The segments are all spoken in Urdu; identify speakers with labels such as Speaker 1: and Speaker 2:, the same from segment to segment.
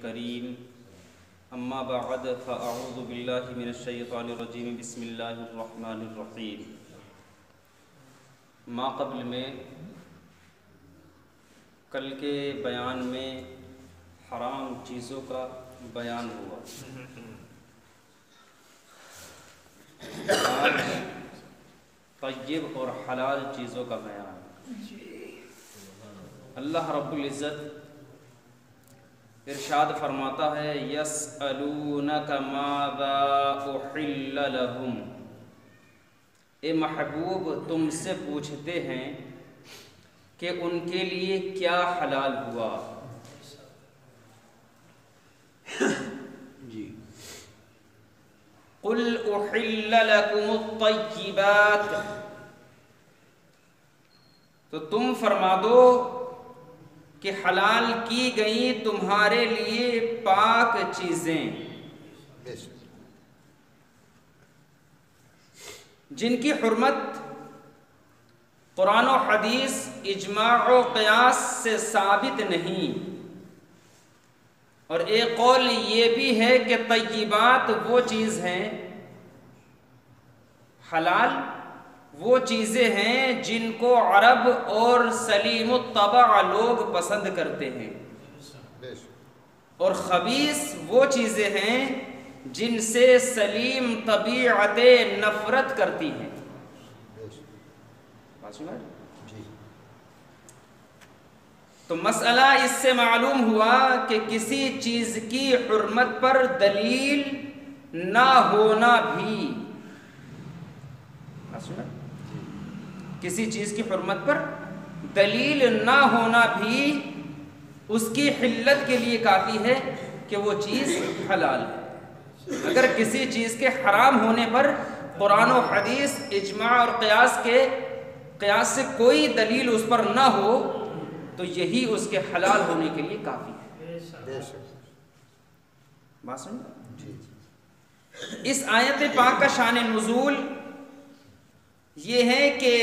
Speaker 1: الكريم اما بعد فاعوذ باللہ من الشیطان الرجیم بسم اللہ الرحمن الرحیم۔ ما قبل میں کل کے بیان میں حرام چیزوں کا بیان ہوا، آج طیب اور حلال چیزوں کا بیان۔ اللہ رب العزت ارشاد فرماتا ہے یسألونک ماذا احل لہم، اے محبوب تم سے پوچھتے ہیں کہ ان کے لیے کیا حلال ہوا۔ جی قل احل لکم الطیبات، تو تم فرما دو کہ حلال کی گئی تمہارے لیے پاک چیزیں، جن کی حرمت قرآن و حدیث اجماع و قیاس سے ثابت نہیں۔ اور ایک قول یہ بھی ہے کہ طیبات وہ چیز ہیں، حلال وہ چیزیں ہیں جن کو عرب اور سلیم الطبع لوگ پسند کرتے ہیں، اور خبیث وہ چیزیں ہیں جن سے سلیم طبیعتیں نفرت کرتی ہیں۔ تو مسئلہ اس سے معلوم ہوا کہ کسی چیز کی حرمت پر دلیل نہ ہونا بھی، کسی چیز کی حرمت پر دلیل نہ ہونا بھی اس کی حلت کے لیے کافی ہے کہ وہ چیز حلال ہے۔ اگر کسی چیز کے حرام ہونے پر قرآن و حدیث اجماع اور قیاس سے کوئی دلیل اس پر نہ ہو تو یہی اس کے حلال ہونے کے لیے کافی ہے۔ بات سمجھ؟ اس آیت پاک کا شان نزول یہ ہے کہ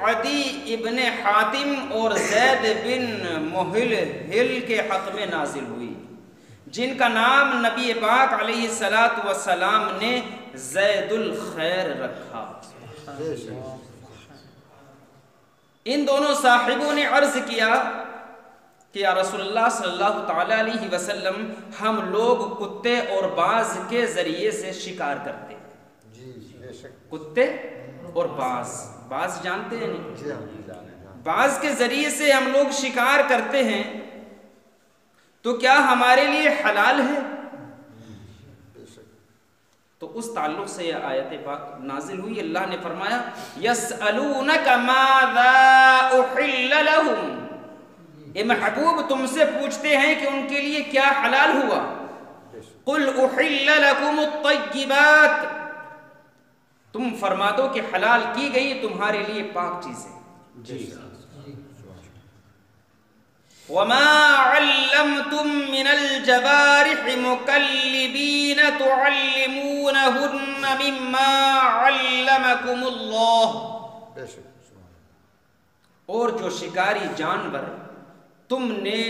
Speaker 1: عدی ابن حاتم اور زید بن محلحل کے حق میں نازل ہوئی، جن کا نام نبی پاک علیہ السلام نے زید الخیر رکھا۔ ان دونوں صاحبوں نے عرض کیا کہ یا رسول اللہ صلی اللہ تعالی علیہ وسلم، ہم لوگ کتے اور باز کے ذریعے سے شکار کرتے ہیں۔ کتے اور باز جانتے ہیں نہیں؟ باز کے ذریعے سے ہم لوگ شکار کرتے ہیں، تو کیا ہمارے لیے حلال ہے؟ تو اس تعلق سے یہ آیت پاک نازل ہوئی۔ اللہ نے فرمایا یسألونک ماذا احل لہم، اے محبوب تم سے پوچھتے ہیں کہ ان کے لیے کیا حلال ہوا۔ قل احل لکم الطیبات، تم فرما دو کہ حلال کی گئی تمہارے لیے پاک چیزیں۔ وَمَا عَلَّمْتُم مِّنَ الْجَوَارِحِ مُكَلِّبِينَ تُعَلِّمُونَهُنَّ مِمَّا عَلَّمَكُمُ اللَّهُ، اور جو شکاری جانور تم نے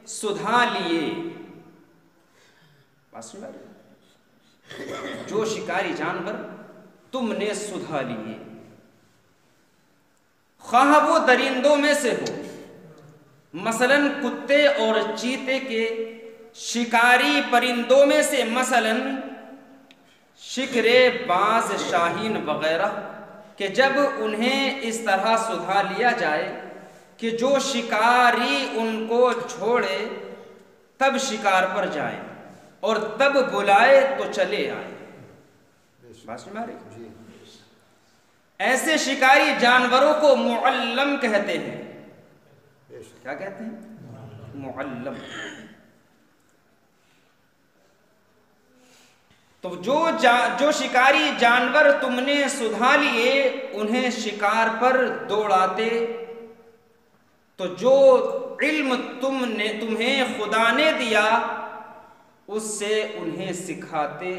Speaker 1: سدھا لیے، جو شکاری جانور تم نے سدھا لیے، خواہ وہ درندوں میں سے ہو، مثلاً کتے اور چیتے کے شکاری پرندوں میں سے، مثلاً شکرے، باز، شاہین وغیرہ، کہ جب انہیں اس طرح سدھا لیا جائے کہ جو شکاری ان کو چھوڑے تب شکار پر جائیں اور تب بلائے تو چلے آئیں۔ بات سمجھ رہی؟ ایسے شکاری جانوروں کو معلم کہتے ہیں۔ کیا کہتے ہیں؟ معلم۔ تو جو شکاری جانور تم نے سدھا لیے انہیں شکار پر دوڑاتے، تو جو علم تمہیں خدا نے دیا اس سے انہیں سکھاتے۔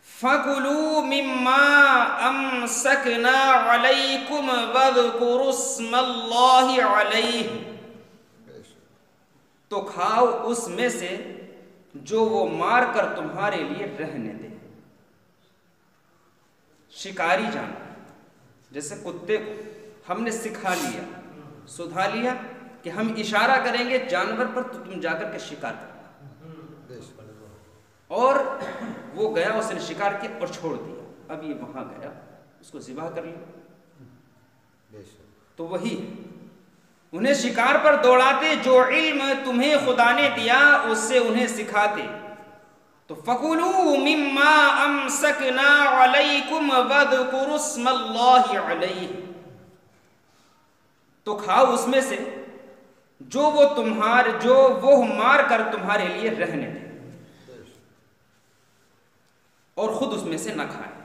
Speaker 1: فَكُلُوا مِمَّا أَمْسَكْنَا عَلَيْكُمْ وَاذْكُرُوا اسْمَ اللَّهِ عَلَيْهِ، تو کھاؤ اس میں سے جو وہ مار کر تمہارے لیے رہنے دے۔ شکاری جانور جیسے کتے کو ہم نے سکھا لیا، سدھا لیا کہ ہم اشارہ کریں گے جانور پر تو تم جا کر کے شکار کرنا، اور وہ گیا، اس نے شکار کیا اور چھوڑ دیا، اب یہ وہاں گیا اس کو ذبح کر لیا۔ تو وہی انہیں شکار پر دوڑاتے، جو علم تمہیں خدا نے دیا اس سے انہیں سکھاتے۔ تو فَكُلُوا مِمَّا أَمْسَكْنَا عَلَيْكُمْ وَاذْكُرُوا اسْمَ اللَّهِ عَلَيْهِ، تو کھاؤ اس میں سے جو وہ مار کر تمہارے لیے رہنے دے، اور خود اس میں سے نہ کھائیں۔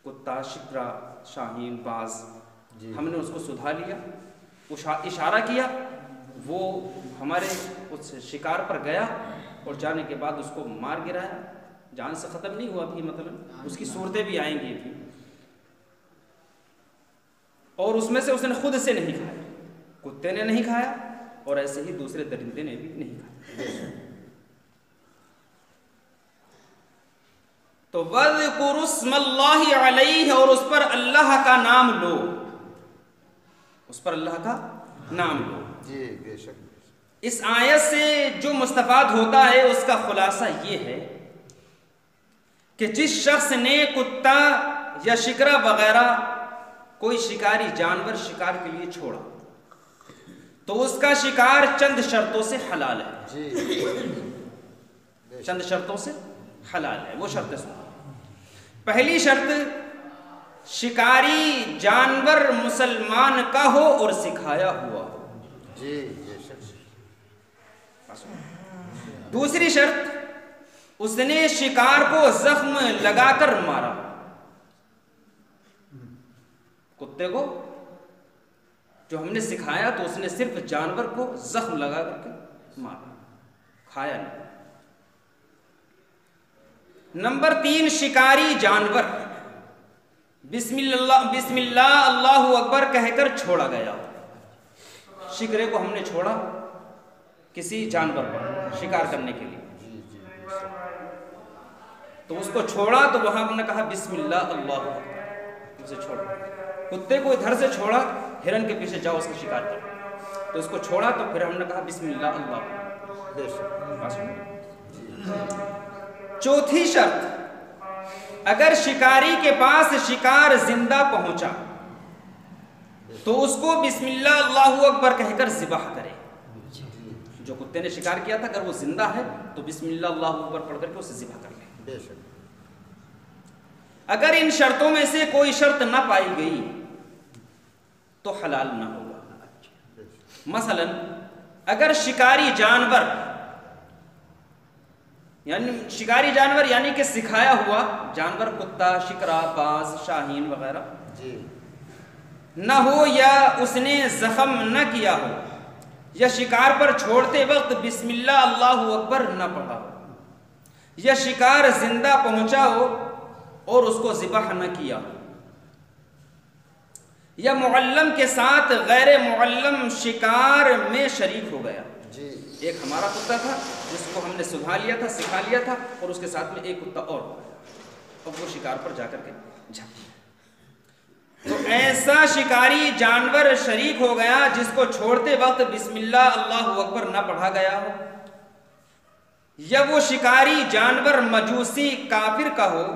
Speaker 1: کتا، شکرا، شاہین، باز، ہم نے اس کو سدھا لیا، اشارہ کیا، وہ ہمارے اس شکار پر گیا اور جانے کے بعد اس کو مار گرایا، جان سے ختم نہیں ہوا بھی، مطلب اس کی صورتیں بھی آئیں گی ابھی، اور اس میں سے اس نے خود سے نہیں کھایا، کتے نے نہیں کھایا اور ایسے ہی دوسرے درندے نے بھی نہیں کھایا۔ تو وَاذْكُرُوا اسْمَ اللَّهِ عَلَيْهِ، اور اس پر اللہ کا نام لو، اس پر اللہ کا نام لو۔
Speaker 2: جی بے شک۔
Speaker 1: اس آیت سے جو مستفاد ہوتا ہے اس کا خلاصہ یہ ہے کہ جس شخص نے کتا یا شکرا وغیرہ کوئی شکاری جانور شکار کے لیے چھوڑا تو اس کا شکار چند شرطوں سے حلال ہے، چند شرطوں سے حلال ہے۔ وہ شرطیں سنو۔ پہلی شرط، شکاری جانور مسلمان کا ہو اور سکھایا ہوا ہو۔
Speaker 2: جی۔
Speaker 1: دوسری شرط، اس نے شکار کو زخم لگا کر مارا، کتے کو جو ہم نے سکھایا تو اس نے صرف جانور کو زخم لگا کر کے مارا، کھایا نہیں۔ نمبر 3، شکاری جانور بسم اللہ اللہ اکبر کہہ کر چھوڑا گیا۔ شکرے کو ہم نے چھوڑا کسی جانور پر شکار کرنے کے لیے، تو اس کو چھوڑا تو وہاں ہم نے کہا بسم اللہ اللہ اکبر، اسے چھوڑا۔ کتے کو ادھر سے چھوڑا، ہرن کے پیچھے جاؤ اس کا شکار کرو، تو اس کو چھوڑا تو پھر ہم نے کہا بسم اللہ اللہ اکبر۔ چوتھی شرط، اگر شکاری کے پاس شکار زندہ پہنچا تو اس کو بسم اللہ اللہ اکبر کہہ کر ذبح کرے۔ جو کتے نے شکار کیا تھا اگر وہ زندہ ہے تو بسم اللہ اللہ اکبر پڑھ کر کے اسے ذبح کر لے۔ اگر ان شرطوں میں سے کوئی شرط نہ پائی گئی تو حلال نہ ہوگا۔ مثلا اگر شکاری جانور یعنی کہ سکھایا ہوا جانور، کتا، شکرا، باز، شاہین وغیرہ نہ ہو، یا اس نے زخم نہ کیا ہو، یا شکار پر چھوڑتے وقت بسم اللہ اللہ اکبر نہ پڑھا ہو، یا شکار زندہ پہنچا ہو اور اس کو ذبح نہ کیا ہو، یا معلم کے ساتھ غیر معلم شکار میں شریک ہو گیا۔ ایک ہمارا کتا تھا جس کو ہم نے سدھا لیا تھا، سکھا لیا تھا، اور اس کے ساتھ میں ایک کتا اور ہو گیا، اب وہ شکار پر جا کر کے جھپٹا۔ تو ایسا شکاری جانور شریک ہو گیا جس کو چھوڑتے وقت بسم اللہ اللہ اکبر نہ پڑھا گیا ہو، یا وہ شکاری جانور مجوسی کافر کا ہو،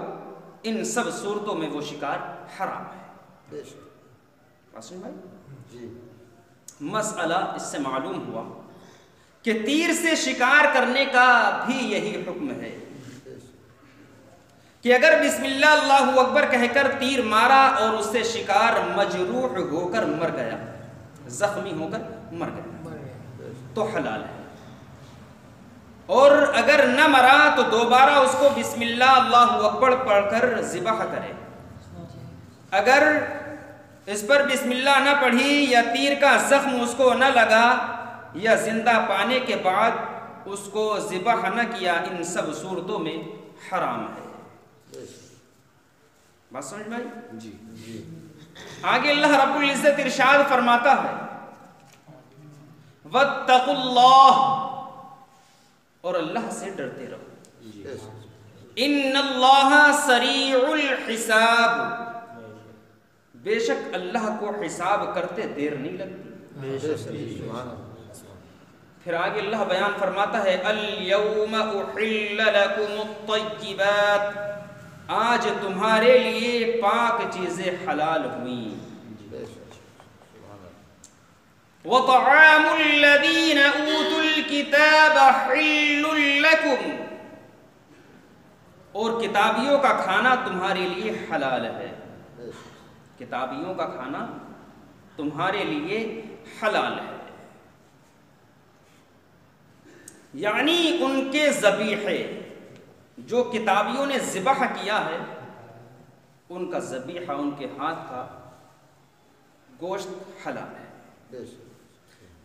Speaker 1: ان سب صورتوں میں وہ شکار حرام ہے۔ مسئلہ اس سے معلوم ہوا کہ تیر سے شکار کرنے کا بھی یہی حکم ہے کہ اگر بسم اللہ اللہ اکبر کہہ کر تیر مارا اور اس سے شکار مجروح ہو کر مر گیا، زخمی ہو کر مر گیا تو حلال ہے، اور اگر نہ مرا تو دوبارہ اس کو بسم اللہ اللہ اکبر پڑھ کر ذبح کرے۔ اگر اس پر بسم اللہ نہ پڑھی یا تیر کا زخم اس کو نہ لگا یا زندہ پانے کے بعد اس کو ذبح نہ کیا، ان سب صورتوں میں حرام ہے۔ بات سمجھ میں آئی؟ جی۔ آگے اللہ رب العزت ارشاد فرماتا ہے واتقوا اللہ، اور اللہ سے ڈرتے رہو، ان اللہ سریع الحساب، بے شک اللہ کو حساب کرتے دیر نہیں لگتی۔ پھر آگے اللہ بیان فرماتا ہے الیوم احل لکم الطیبات، آج تمہارے لیے پاک چیزیں حلال ہوئیں، وطعام الذین اوتوا الکتاب حل لکم، اور کتابیوں کا کھانا تمہارے لیے حلال ہے، کتابیوں کا کھانا تمہارے لیے حلال ہے، یعنی ان کے ذبیحے جو کتابیوں نے ذبح کیا ہے، ان کا ذبیحہ، ان کے ہاتھ کا گوشت حلال ہے۔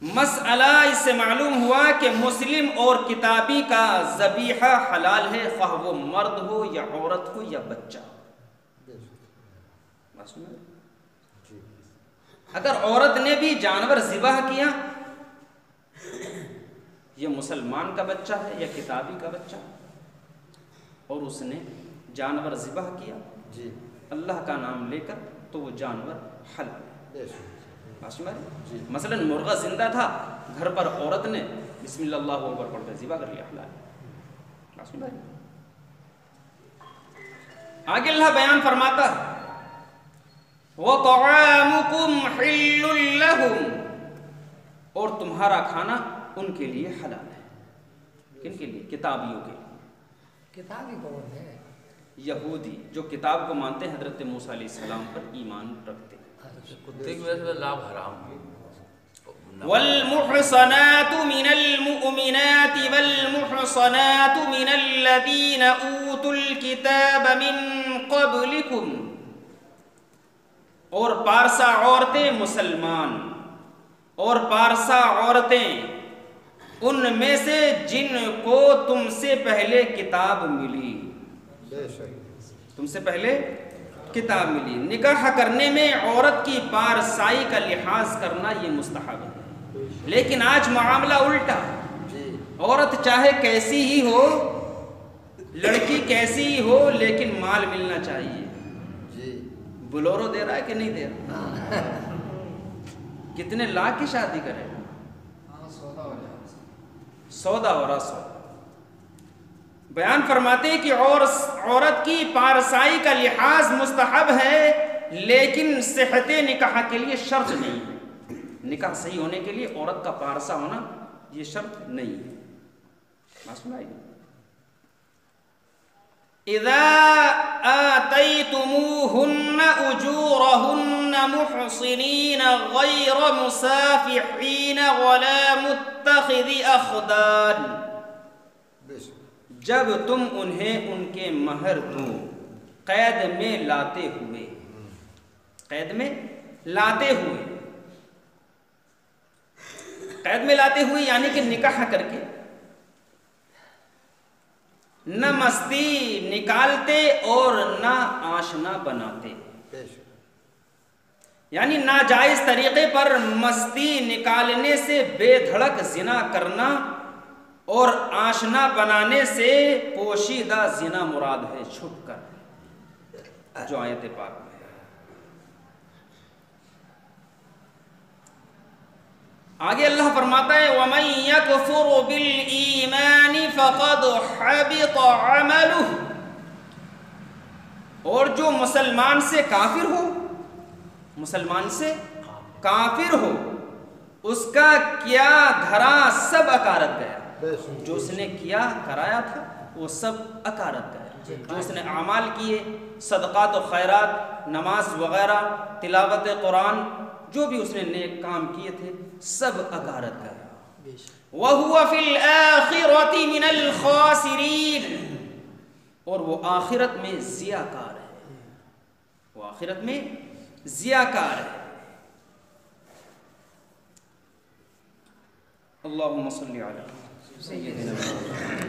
Speaker 1: مسئلہ اس سے معلوم ہوا کہ مسلم اور کتابی کا ذبیحہ حلال ہے، خواہ وہ مرد ہو یا عورت ہو یا بچہ ہو۔ اگر عورت نے بھی جانور ذبح کیا، یہ مسلمان کا بچہ ہے یا کتابی کا بچہ، اور اس نے جانور ذبح کیا اللہ کا نام لے کر، تو وہ جانور حلال ہے۔ مثلا مرغہ زندہ تھا، گھر پر عورت نے بسم اللہ اللہ اکبر پڑھ کر ذبح کر لیا، حلال ہے۔ آگے اللہ بیان فرماتا ہے وَطَعَامُكُمْ حِلٌّ لَهُمْ، اور تمہارا کھانا ان کے لیے حلال ہے۔ کن کے لیے؟ کتابیوں کے لیے۔
Speaker 2: کتابی کون ہے؟
Speaker 1: یہودی جو کتاب کو مانتے ہیں، حضرت موسیٰ علیہ السلام پر ایمان رکھتے ہیں۔
Speaker 3: کتے کی وجہ سے لاب حرام ہے۔
Speaker 1: والمحصنات من المؤمنات والمحصنات من الذين اوتوا الكتاب من قبلكم، اور پارسا عورتیں مسلمان، اور پارسا عورتیں ان میں سے جن کو تم سے پہلے کتاب ملی، تم سے پہلے کتاب ملی۔ نکاح کرنے میں عورت کی پارسائی کا لحاظ کرنا یہ مستحب ہے، لیکن آج معاملہ الٹا، عورت چاہے کیسی ہی ہو، لڑکی کیسی ہی ہو، لیکن مال ملنا چاہیے۔ بلورو دے رہا ہے کہ نہیں دے رہا؟ کتنے لاکھ کی شادی کرے، سودا ہو رہا سودا۔ بیان فرماتے ہیں کہ عورت کی پارسائی کا لحاظ مستحب ہے، لیکن صحت نکاح کے لیے شرط نہیں ہے۔ نکاح صحیح ہونے کے لیے عورت کا پارسا ہونا یہ شرط نہیں ہے۔ بات سنائے گا اذا آتيتموهن اجورهن محصنين غير مسافحين ولا متخذي اخدان، جب تم انہیں ان کے مہر دو قید میں لاتے ہوئے، قید میں لاتے ہوئے، قید میں لاتے ہوئے یعنی کہ نکاح کر کے نہ مستی نکالتے اور نہ آشنا بناتے، یعنی ناجائز طریقے پر مستی نکالنے سے بے دھڑک زنا کرنا اور آشنا بنانے سے پوشیدہ زنا مراد ہے، چھپ کر، جو آیت پاک میں ہے۔ آگے اللہ فرماتا ہے وَمَن يَكْفُرُ بِالْإِيمَانِ فَقَدْ حَبِطَ عَمَلُهُ، اور جو مسلمان سے کافر ہو، مسلمان سے کافر ہو، اس کا کیا دھرا سب اکارت گیا، جو اس نے کیا کرایا تھا وہ سب اکارت گیا، جو اس نے اعمال کیے، صدقات و خیرات، نماز وغیرہ، تلاوت قرآن، جو بھی اس نے نیک کام کیے تھے سب اکارت گیا۔ وَهُوَ فِي الْآخِرَةِ مِنَ الْخَاسِرِينَ، اور وہ آخرت میں ضیاءکار ہے، وہ آخرت میں ضیاءکار ہے۔ اللہم صلی علی سیدنا